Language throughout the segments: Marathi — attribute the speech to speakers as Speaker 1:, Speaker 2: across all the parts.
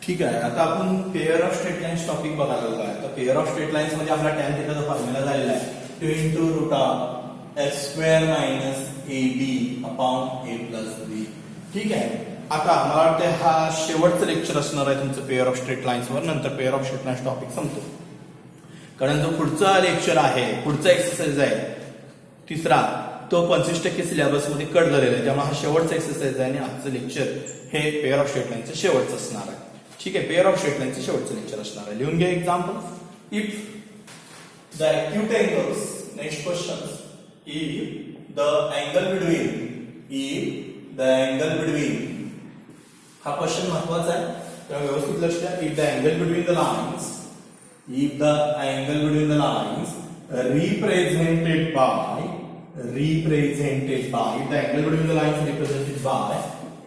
Speaker 1: ठीक आहे. आता आपण pair of straight lines topic बघायला आहे. तर पेअर ऑफ स्ट्रेट लाईन्स मध्ये आपला tan थीटाचा फॉर्म्युला झालेला आहे 2 into root of x square minus ab upon a plus b. ठीक आहे. आता मला वाटतं हा शेवटचं लेक्चर असणार आहे तुमचं पेअर ऑफ स्ट्रेट लाईन्स वर. नंतर pair of straight lines topic संपतो. कारण जो पुढचा लेक्चर आहे, पुढचा एक्सरसाइज आहे तिसरा, तो 25% सिलेबस मध्ये कट झालेला आहे. त्यामुळे हा शेवटचा एक्सरसाइज आहे आणि आजचं लेक्चर हे पेअर ऑफ स्ट्रेट लाईनचं शेवटचं असणार आहे. ठीक आहे. पेअर ऑफ स्ट्रेट लाईनचं शेवटचं लेक्चर असणार आहे. लिहून घ्या example. If the acute angles, next question, if the angle between, हा क्वेश्चन महत्वाचा आहे त्यामुळे व्यवस्थित लक्ष द्या. if the angle between the lines represented by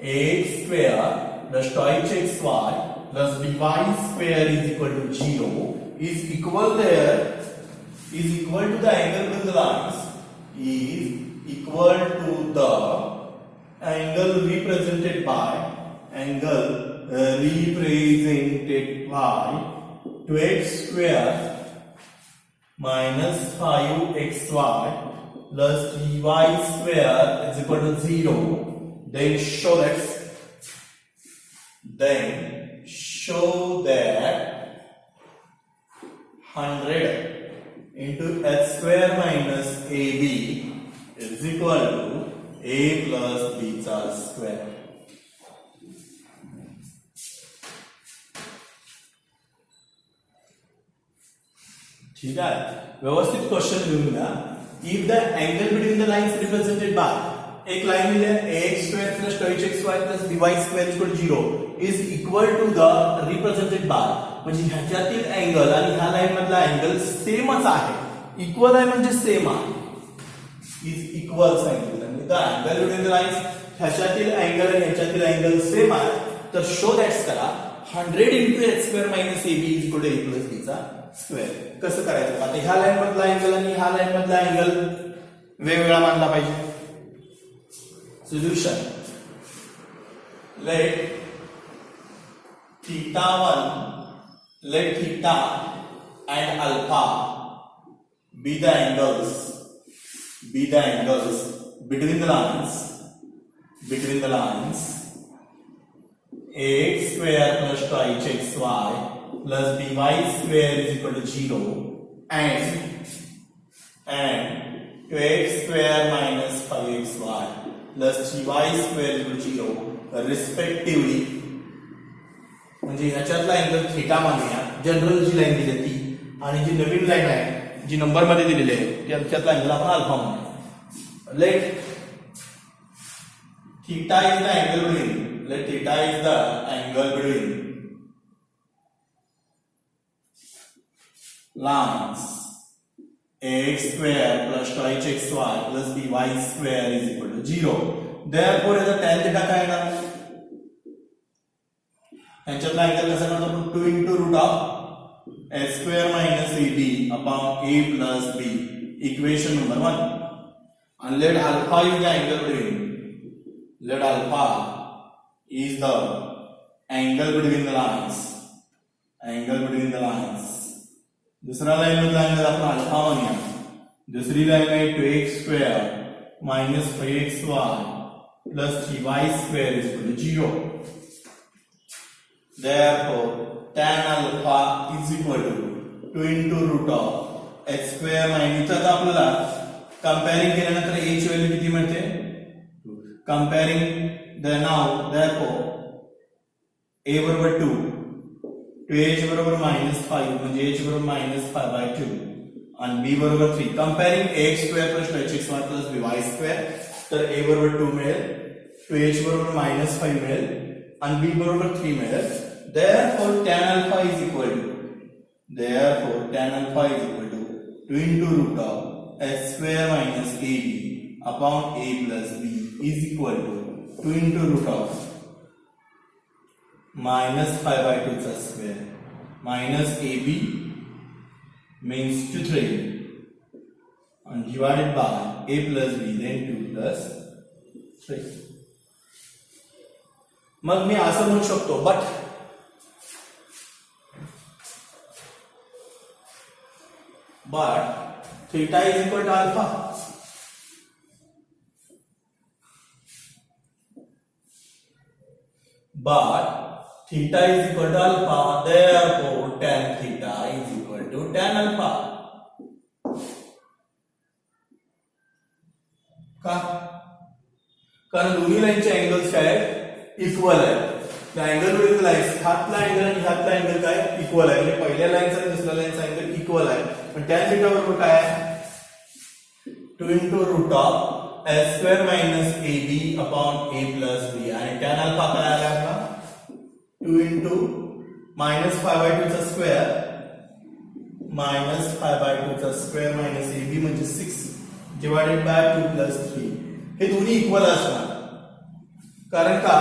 Speaker 1: ax square plus 2hxy plus by square is equal to 0 is equal to the angle between the lines is equal to the angle represented by 2x square minus 5xy plus 3y square is equal to 0. Then show that 100 into h square minus ab is equal to a plus b square. ठीक आहे. व्यवस्थित क्वेश्चन लिहून घ्या. If the angle between the lines represented by, एक लाईन दिली आहे ax square plus 2hxy plus by square equal to 0 is equal to the represented by, म्हणजे ह्याच्यातील अँगल आणि ह्या लाईन मधला अँगल सेमच आहे. इक्वल आहे म्हणजे सेम आहे. इज इक्वल सांगितलं. The angle between the lines, ह्याच्यातील अँगल आणि ह्याच्यातील अँगल सेम आहे. तर शो दॅट्स करा 100 into h square minus ab is equal to a plus b square. कसं करायचं? आता ह्या लाईन मधला अँगल आणि ह्या लाईन मधला अँगल वेगवेगळा मानला पाहिजे. Solution. Let theta and alpha be the angles between the lines ax square plus 2hxy plus by square is equal to 0 and 2x square minus 5xy plus 3y square is equal to 0 respectively. म्हणजे ह्याच्यातला अँगल थीटा मानूया, जनरल जी लाईन दिली ती, आणि जी नवीन लाईन आहे जी नंबर मध्ये दिलेली आहे त्याच्यातला अँगल आपण अल्फा म्हणूया. Let theta is the angle between lines ax square plus 2hxy plus by square is equal to 0. Therefore याचा tan theta काय येणार? ह्याच्यातला अँगल कसा काढतो आपण? 2 into root of h square minus ab upon a plus b, equation number 1. And let alpha is the angle between the lines. दूसरा लाइन मधला अँगल आपण अल्फा म्हणूया. दुसरी लाइन आहे 2x square minus 5xy plus 3y square is equal to 0. Therefore tan alpha is equal to 2 into root of h square minus, आता आपल्याला कंपेअरिंग केल्यानंतर a ची व्हॅल्यू किती मिळते? कंपेअरिंग द नाव, therefore a बरोबर 2, 2h बरोबर -5 म्हणजे h बरोबर -5/2 आणि b बरोबर 3. कंपेअरिंग ax square plus 2hxy plus by square, तर a बरोबर 2 मिळेल, 2h बरोबर -5 मिळेल आणि b बरोबर 3 मिळेल. therefore tan alpha is equal to 2 into root of h square minus ab upon a plus b is equal to 2 into root of -5/2 square minus ab means 3 and divided by a plus b, then 2 plus 3. मग मी असं म्हणू शकतो, but but theta is equal to alpha. But theta is equal to alpha, therefore tan theta is equal to tan alpha. का? कारण दोन्ही लाईनचे अँगल्स काय इक्वल आहे. त्या अँगल वरील लाईन्स हातला अँगल आणि हातला अँगल काय इक्वल आहे. म्हणजे पहिल्या लाईनचा आणि दुसऱ्या लाईनचा अँगल इक्वल आहे. पण tan थीटा बरोबर काय आहे 2 into root of s square minus ab upon a plus b आणि tan अल्फा काय आला आपला 2 into minus 5/2 चा स्क्वेअर minus 5/2 चा स्क्वेअर minus ab म्हणजे 6 divided by 2 plus 3. हे दोन्ही इक्वल असणार. कारण का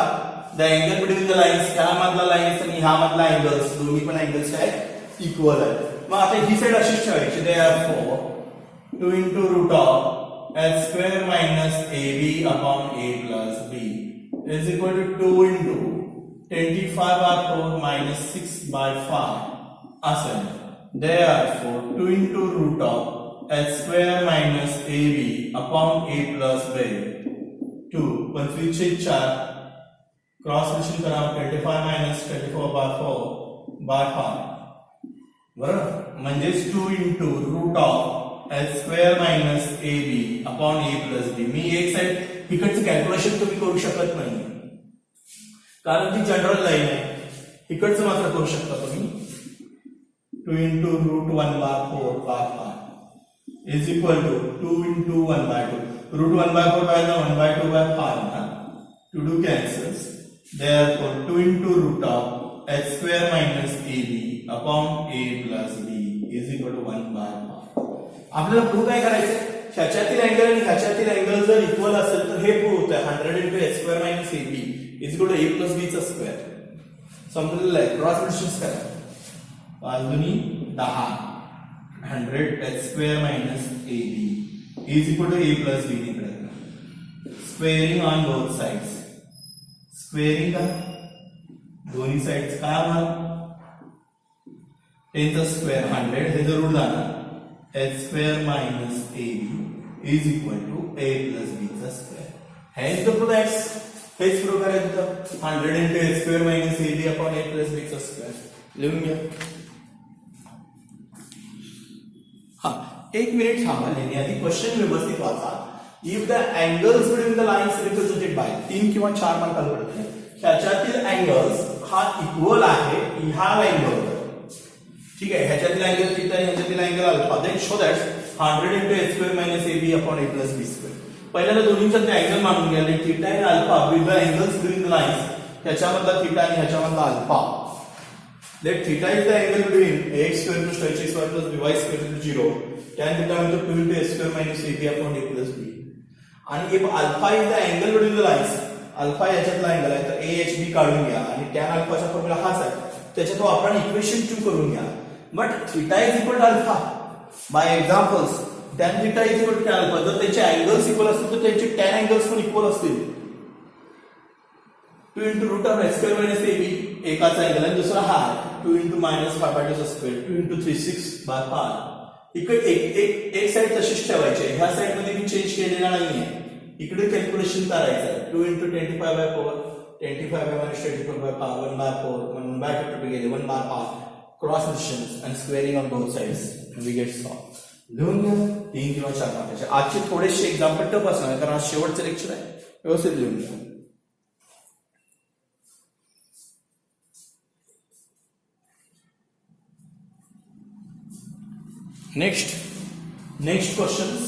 Speaker 1: the angle between the lines ह्या मधला लाईन्स आणि ह्या मधला अँगल्स दोन्ही पण अँगल्स आहेत इक्वल आहेत. मग आता ही साइड अशीच ठेवायची. therefore 2 into root of s square minus ab upon a plus b is equal to 2 into 25/4 minus 6/5 असेल. therefore 2 into root of s square minus ab upon a plus b 2 25 4 cross multiplication करा 25 minus 24/4/5 बरोबर. म्हणजेच 2 into root of s square minus ab upon a plus b. मी एक साइड इकडचं कॅल्क्युलेशन तुम्ही करू शकत नाही कारण ती जनरल लाईन आहे. इकडचं मात्र करू शकता तुम्ही. 2 into root 1/4/5 is equal to 2 into 1/2. root 1/4 by the 1/2/5 ना. to do cancels. therefore 2 into root of s square minus ab upon a plus b is equal to 1/5. आपल्याला प्रूव्ह काय करायचं. ह्याच्यातील अँगल आणि ह्याच्यातील अँगल जर इक्वल असेल तर हे प्रूव्ह होतं 100 into s square minus ab is equal to a plus b चा स्क्वेअर. समजलेलं आहे. क्रॉस मल्टिप्लिकेशन करा 5 दुनी 10 100 s square minus ab is equal to a plus b निकडे squaring on both sides. Squaring का दोन्ही साइड्स काय होणार 10 चा स्क्वेअर 100 हे जर रूट जाणार s square minus ab is equal to a plus b चा स्क्वेअर. हेच द प्रूफ आहे. हेच प्रूफ करायचं 100 into s square minus ab upon a plus b चा स्क्वेअर. लिहून घ्या. हा एक मिनिट थांबा. लिहिण्याआधी क्वेश्चन व्यवस्थित वाचा. If the angles between the lines represented by 3 किंवा 4 मार्कांवर पडते. ह्याच्यातील अँगल्स हा इक्वल आहे ह्या लाईन बरोबर. ठीक आहे. ह्याच्यातील अँगल थीटा आणि ह्याच्यातील angle alpha. Then show that 100 into s square minus ab upon a plus b square. पहिल्यांदा दोन्हीचा अँगल मानून घ्या. थीटा आणि alpha with the angles between the lines ह्याच्यामधला थीटा आणि ह्याच्यामधला alpha. Let theta is the angle between ax square plus 2x square plus by square equal to 0. Tan theta is 2 into s square minus ab upon a plus b. आणि if alpha is the angle between the lines, alpha याच्यातला अँगल आहे तर ahb काढून घ्या आणि tan अल्फाचा फॉर्म्युला हाच आहे. त्याच्यात आपण इक्वेशन 2 करून घ्या. But theta is equal to alpha. By examples, tan theta is equal to tan alpha. जर त्याचे अँगल्स इक्वल असतील तर त्याचे tan अँगल्स पण इक्वल असतील. 2 into root of s square minus ab एकाचा अँगल आणि दुसरा हा 2 into minus 5/2 चा स्क्वेअर 2 into 3 6/5. इकडे एक साइड तशीच ठेवायची. ह्या साइड मध्ये मी चेंज केलेला नाहीये. इकडे कॅल्क्युलेशन करायचं 2 into 25/4 25 minus 24/5 1/4 1/2 गेले 1/5 cross multiplication and squaring on both sides we get solve. लिहून घ्या 3 किंवा 4 मार्काचे. आजचे थोडेसे एक्झाम्पल टफ असणार कारण आज शेवटचं लेक्चर आहे. व्यवस्थित लिहून घ्या. Next questions.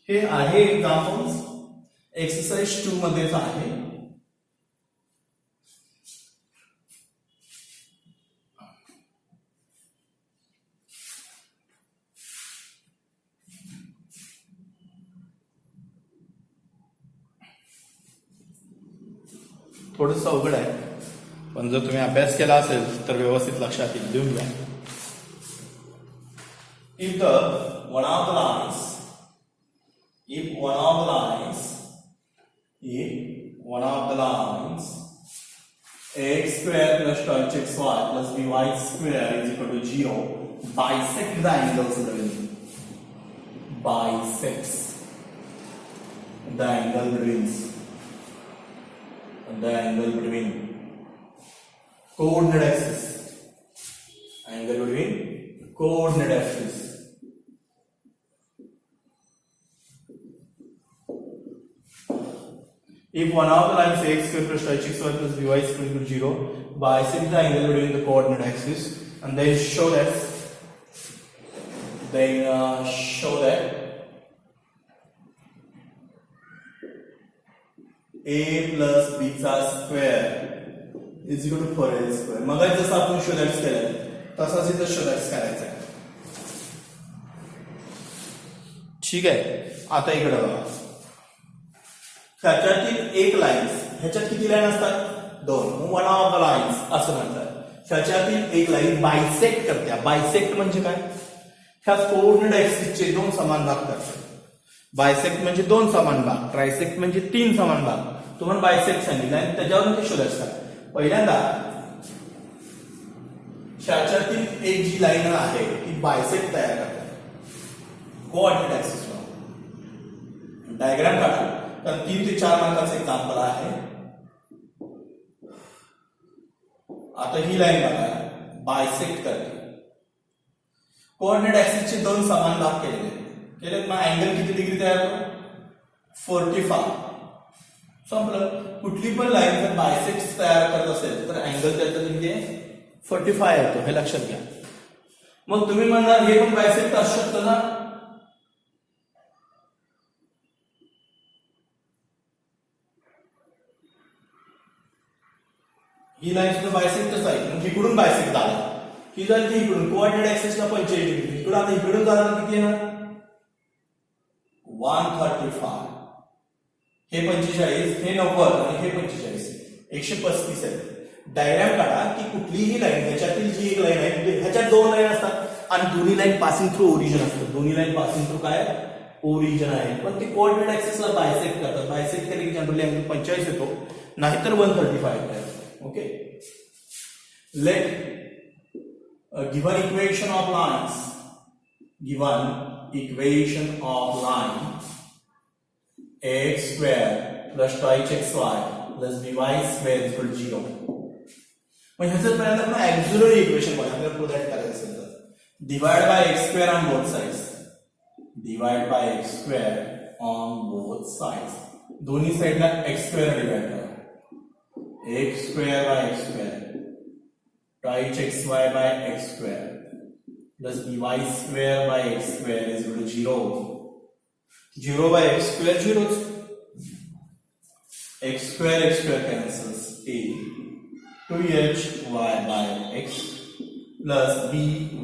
Speaker 1: हे आहे एक्झाम्पल्स एक्सरसाइज 2 मध्येच आहे. थोडंसं अवघड आहे पण जर तुम्ही अभ्यास केला असेल तर व्यवस्थित लक्षात येईल. लिहून घ्या. If one of the lines x square plus 12xy plus by square is equal to 0. Bisect the angles between. Bisects the angle between. The angle between coordinate axis. Angle between coordinate axis. If one of the lines x square plus 12xy plus by square equal to 0, bisect the angle between the coordinate axis, and then show that a plus beta square is equal to 4a square. मग जसं आपण शोधायचं केलं तसाच इथं शोधायचं करायचं आहे. ठीक आहे. आता इकडे बघा, ह्याच्यातील एक लाईन्स, ह्याच्यात किती लाईन असतात? दोन. वन ऑफ द लाईन्स असं म्हणतात. ह्याच्यातील एक लाईन बायसेक्ट करते. बायसेक्ट म्हणजे काय? ह्या कोऑर्डिनेट ऍक्सिसचे दोन समान भाग करतात. बायसेक्ट म्हणजे दोन समान भाग, ट्रायसेक्ट म्हणजे तीन समान भाग. तुम्हाला बायसेक्ट सांगितलं आणि त्याच्यावरून ते शोधायचं. पहिल्यांदा ह्याच्यातील एक जी लाईन आहे ती बायसेक्ट तयार करतात कोऑर्डिनेट ऍक्सिसवर. डायग्राम काढा. तर 3 ते 4 मार्काचं एक्झाम्पल आहे. आता ही लाईन बघा, बायसेक्ट करते. कोऑर्डिनेट ऍक्सिसचे दोन समान भाग केलेले मग अँगल किती डिग्री तयार होतो? 45. संपलं. कुठली पण लाईन जर बायसेक्ट तयार करत असेल तर अँगल त्याचा किती आहे? 45 येतो. हे लक्षात घ्या. मग तुम्ही म्हणणार हे पण बायसेक्ट असू शकतं ना? ही लाईन सुद्धा बायसेक्टच आहे. मग इकडून बायसेक्ट झाला, ही जाईल ती इकडून. कोऑर्डिनेट ऍक्सिसला 45 डिग्री. इकडून आता इकडून झाला किती येणार? 135. हे 45, हे 90 आणि हे 45, 135 आहे. डायग्राम काढा की कुठलीही लाईन, ह्याच्यातील जी एक लाईन आहे, ह्याच्यात दोन लाईन असतात आणि दोन्ही लाईन पासिंग थ्रू ओरिजिन असतात. दोन्ही लाईन पासिंग थ्रू काय? ओरिजिन आहे. पण ते कोऑर्डिनेट ऍक्सिसला बायसेक्ट करतात. बायसेक्ट केले की जनरली अँगल 45 येतो, नाहीतर 135 येतो. Okay, let given equation of line x square plus 2xy plus by square is equal to 0. मग ह्याचं पहिल्यांदा आपण ऑक्झिलरी इक्वेशन बघा. आपल्याला प्रोव्हाइड करायचं असेल तर divide by x square on both sides. Divide by x square on both sides. दोन्ही साइडला x square डिवाइड करा. x square by x square, 2xy by x square plus by square by x square is equal to 0. 0 by x square 0. x square cancels. A 2hy by x plus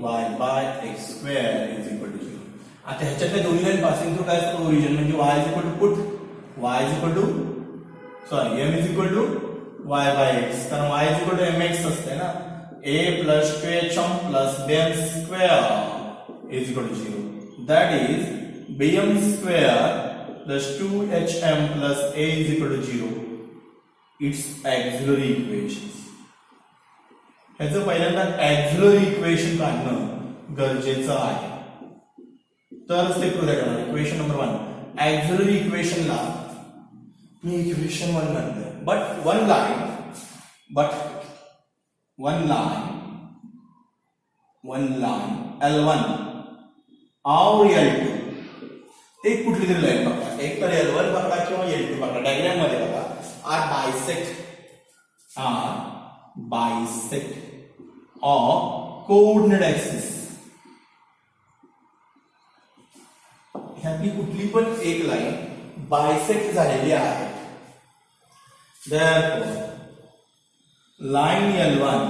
Speaker 1: by x square is equal to 0. आता ह्याच्यातल्या दोन्ही लाईन पासिंग थ्रू काय असतं? ओरिजिन. म्हणजे y is equal to put m is equal to y by x. कारण y is equal to mx असते ना. a plus 2hm plus bm square is equal to 0. That is bm square plus 2hm plus a is equal to 0. It's auxiliary equations. ह्याचं पहिल्यांदा auxiliary इक्वेशन काढणं गरजेचं आहे, तरच ते प्रूव्ह करणार. इक्वेशन नंबर 1 auxiliary इक्वेशनला मी इक्वेशन 1 म्हणतोय. but one line L1 और L2 एक कुठली तरी लाईन पकडा. एक तर L1 पकडा किंवा L2 पकडा. डायग्राम मध्ये बघा, are bisect of coordinate axis. ह्यातली कुठली पण एक लाईन बायसेक्ट झालेली आहे. Therefore, line L1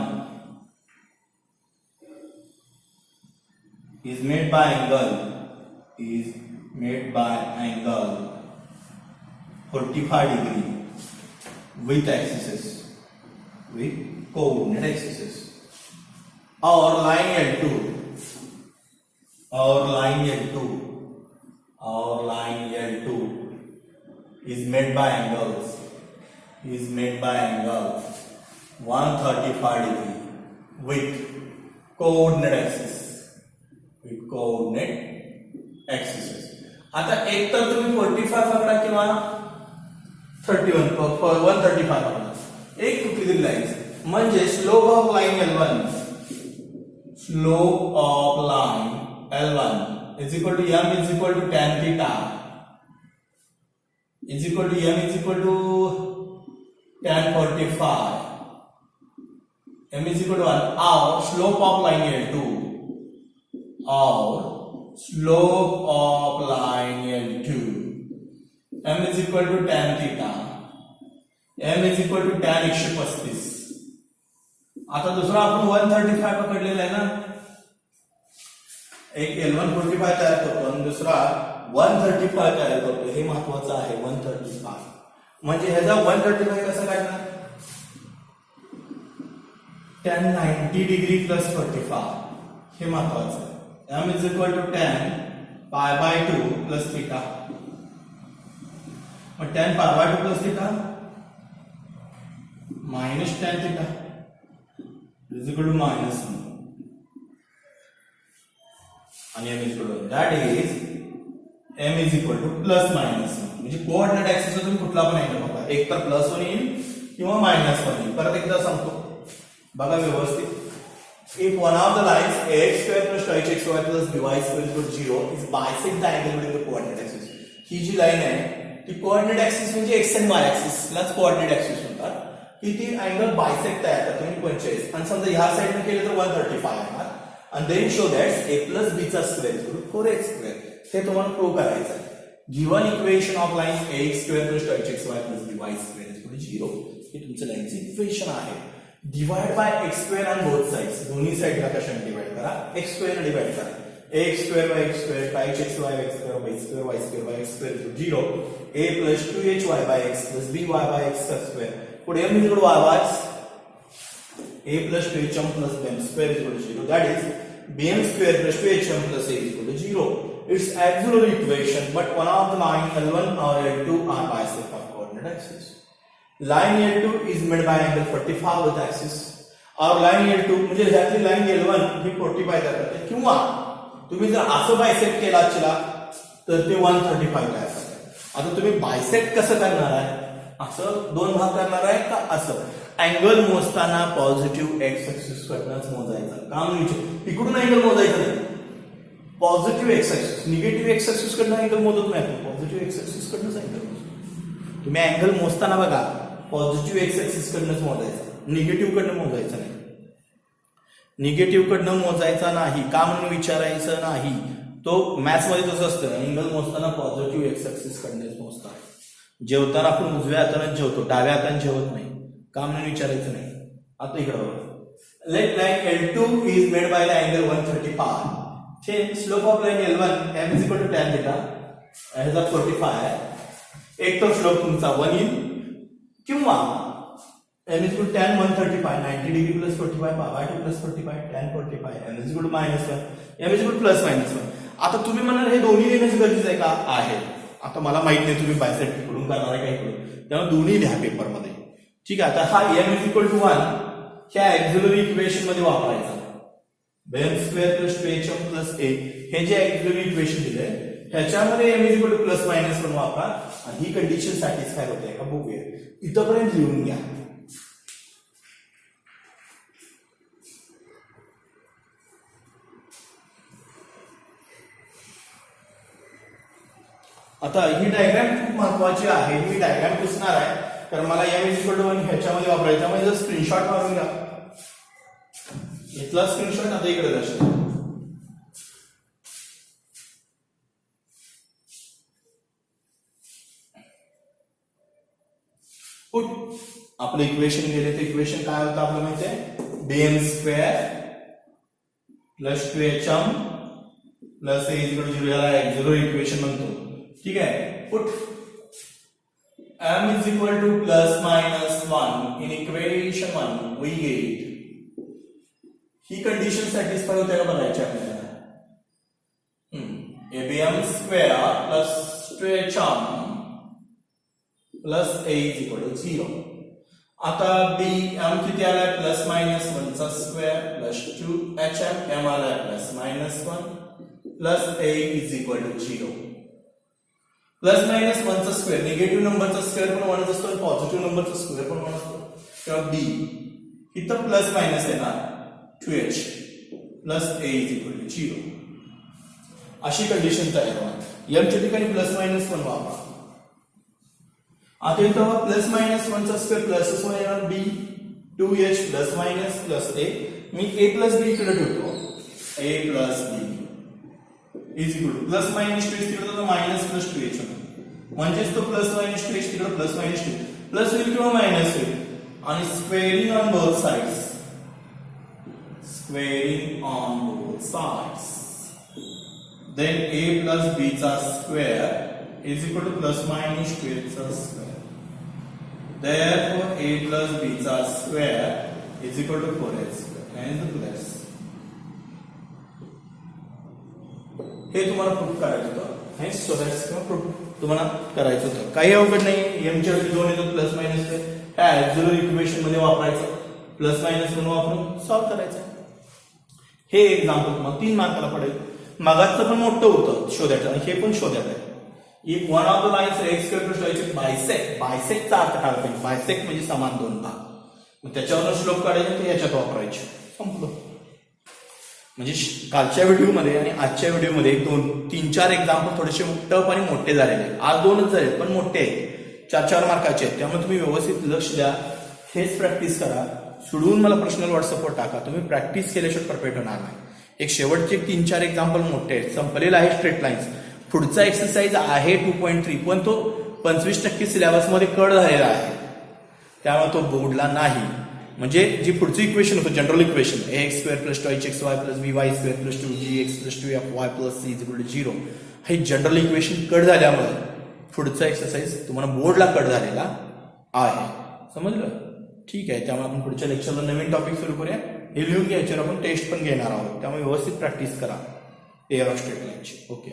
Speaker 1: is made by angle 45 degree with coordinate axes. Or line L2 is made by angle 135 degree with coordinate axis. With coordinate axis. आता एक तर तुम्ही 45 पकडा किंवा 135 पकडा. एक कुठली तरी लाईन म्हणजे slope of line L1 is equal to m is equal to tan theta is equal to m is equal to tan 45. M is equal to 1 or slope of line L2 or slope of line L2 m is equal to tan theta m is equal to tan 135. आता दुसरा आपण 135 पकडलेला आहे ना. एक L1 45 तयार करतो आणि दुसरा 135 तयार करतो. हे महत्वाचं आहे. 135 म्हणजे ह्याचा 135 कसं काढणार. tan 90 डिग्री प्लस 45 हे महत्वाचं आहे. m is equal to tan pi by 2 plus theta. मग tan pi by 2 plus theta minus tan theta is equal to minus 1. आणि m is equal to that is m is equal to plus minus 1. म्हणजे कोऑर्डिनेट ऍक्सिस वर तुम्ही कुठला पण अँगल बघा. एक तर प्लस 1 येईल किंवा मायनस 1 येईल. परत एकदा सांगतो बघा व्यवस्थित. If one of the lines ax square plus 2hxy plus by square is equal to 0 is bisect the angle between the coordinate axis. ही जी लाईन आहे ती कोऑर्डिनेट ऍक्सिस म्हणजे x आणि y ऍक्सिस लाच कोऑर्डिनेट ऍक्सिस म्हणतात. की ती अँगल बायसेक्ट तयार करते म्हणजे 45 आणि समजा ह्या साइडने केलं तर 135 येणार. and then show that a plus b चा square is equal to 4x square. हे तुम्हाला प्रूव्ह करायचं आहे. given equation of line ax square plus 2hxy plus by square is equal to 0. हे तुमचं लाईनचं इक्वेशन आहे. Divide by x square on both sides. दोन्ही साइडला कशाने डिवाइड करा. x square ने डिवाइड करा. ax square by x square 2hxy by x square by square y square by x square is equal to 0. a plus 2hy by x plus by x square. पुढे m is equal to y a plus 2hm plus bm square is equal to 0. That is bm square plus 2hm plus a is equal to 0. It's auxiliary equation, but one of the line L1 or L2 are bisect of coordinate axis. Line L2 is made by angle 45 with axis. और line L2 म्हणजे ह्यातली line L1 ही 45 करते किंवा तुम्ही जर असं बायसेक्ट केला अचला तर ते 135 काय असतं. आता तुम्ही बायसेक्ट कसं करणार आहे. असं दोन भाग करणार आहे का असं. अँगल मोजताना पॉझिटिव्ह एक्स ऍक्सिस कडनंच मोजायचं. काम म्हणजे इकडून अँगल मोजायचं नाही. Positive x axis negative x axis कडनं अँगल मोजत नाही. पॉझिटिव्ह एक्स ऍक्सिस कडनंच अँगल मोजतो. तुम्ही अँगल मोजताना बघा पॉझिटिव्ह एक्स ऍक्सिस कडनंच मोजायचं. निगेटिव्ह कडनं मोजायचं नाही. निगेटिव्ह कडनं मोजायचा नाही. का म्हणून विचारायचं नाही. तो मॅथ्स मध्ये तसं असतं. अँगल मोजताना पॉझिटिव्ह एक्स ऍक्सिस कडनंच मोजतात. जेवताना आपण उजव्या हाताने जेवतो. डाव्या हाताने जेवत नाही. का म्हणून विचारायचं नाही. आता इकडे बघा. Let line L2 is made by the angle 135. Then slope of line L1 m is equal to tan theta ह्याचा 45 आहे. एक तर स्लोप तुमचा 1 येईल किंवा m is equal to tan 135 90 degree plus 45 by 2 plus 45 tan 45 m is equal to minus 1 m is equal to plus minus 1. आता तुम्ही म्हणाल हे दोन्ही लिहिण्याची गरज आहे का. आहे. आता मला माहित नाही तुम्ही बायसेक्ट इकडून करणार आहे का इकडून. त्यामुळे दोन्ही लिहा पेपर मध्ये. ठीक आहे. आता हा m is equal to 1 ह्या ऑक्झिलरी इक्वेशन मध्ये वापरायचा. bm square plus 2hm plus a हे जे ऑक्झिलरी इक्वेशन दिलंय ह्याच्यामध्ये m is equal to plus minus 1 वापरा आणि ही कंडिशन सॅटिस्फाय होते का बघूया. इथपर्यंत लिहून घ्या. आता ही डायग्राम खूप महत्वाची आहे. ही डायग्राम पुसणार आहे तर मला m is equal to 1 ह्याच्यामध्ये वापरायचा. म्हणजे स्क्रीनशॉट मारून घ्या. इथला स्क्रीनशॉट आता इकडे दर्शवा. आपलं इक्वेशन गेले ते इक्वेशन काय होतं आपलं माहिती आहे. bm square plus 2hm plus a equal to 0 याला ऑक्झिलरी इक्वेशन म्हणतो. ठीक आहे. Put m is equal to plus minus 1 in equation 1 we get he condition satisfy होते का बघायची आपल्याला. abm square plus 2hm plus a is equal to 0. आता बी एम किती आलाय प्लस मायनस 1 चा स्क्वेअर प्लस 2 एम आलाय plus minus 1 plus a is equal to 0. Plus minus 1 चा स्क्वेअर निगेटिव्ह नंबरचा स्क्वेअर पण 1 असतो आणि पॉझिटिव्ह नंबरचा स्क्वेअर पण 1 असतो. तेव्हा बी इथं प्लस मायनस येणार 2h plus a is equal to 0. अशी कंडिशन तयार होणार. एमच्या ठिकाणी प्लस मायनस 1 वापरा. आता इथं प्लस मायनस 1 चा स्क्वेअर प्लस 1 येणार B 2h plus minus plus A. मी ए प्लस बी इकडे ठेवतो. A plus B is equal to plus minus 2h तिकडे तर मायनस प्लस 2h होणार. म्हणजेच तो प्लस मायनस 2h तिकडे प्लस मायनस 2 प्लस होईल किंवा मायनस होईल आणि squaring on both sides. Squaring on both sides. Then a plus b चा square is equal to plus minus 2h चा square. Therefore, a plus b चा square is equal to 4h square. And the plus. हे तुम्हाला प्रूफ करायचं होतं. हे स्वतःच किंवा प्रूफ तुम्हाला करायचं होतं. काही अवघड नाही. m च्या वेळी 2 येतो प्लस मायनस ह्या ऍक्झिलरी इक्वेशन मध्ये वापरायचं. प्लस मायनस 1 वापरून सॉल्व्ह करायचं. हे एक्झाम्पल तुम्हाला 3 मार्काला पडेल. मागाचं पण मोठं होतं शोधायचं आणि हे पण शोधायचं आहे. एक one of the lines X square plus वायचे बायसेक्ट. बायसेक्टचा अर्थ काय पाहिजे. बायसेक्ट म्हणजे समान दोन भाग. मग त्याच्यावरून श्लोक काढायचे ते याच्यात वापरायचे. संपलं. म्हणजे कालच्या व्हिडिओमध्ये आणि आजच्या व्हिडिओमध्ये 2-3-4 एक्झाम्पल थोडेसे टफ आणि मोठे झालेले आहेत. आज 2च झाले पण मोठे आहेत. 4-4 मार्काचे आहेत. त्यामुळे तुम्ही व्यवस्थित लक्ष द्या. हेच प्रॅक्टिस करा. सोडून मला पर्सनल व्हॉट्सअपवर टाका. तुम्ही प्रॅक्टिस केल्याशिवाय परफेक्ट होणार नाही. एक शेवटचे 3-4 एक्झाम्पल मोठे आहेत. संपलेला आहे स्ट्रेट लाईन्स. पुढचा एक्सरसाइज आहे 2.3 पण तो 25% सिलेबस मध्ये कट झालेला आहे. त्यामुळे तो बोर्डला नाही. म्हणजे जी पुढची इक्वेशन होतं general equation ax square plus 2hxy plus by square plus 2gx plus 2fy plus c is equal to 0 हे जनरल इक्वेशन कट झाल्यामुळे पुढचा एक्सरसाइज तुम्हाला बोर्डला कट झालेला आहे. समजलं. ठीक आहे. त्यामुळे आपण पुढच्या लेक्चरला नवीन टॉपिक सुरू करूया. हे लिहून घ्यायच्यावर आपण टेस्ट पण घेणार आहोत. त्यामुळे व्यवस्थित प्रॅक्टिस करा पेअर ऑफ स्ट्रेट लाईनची. ओके.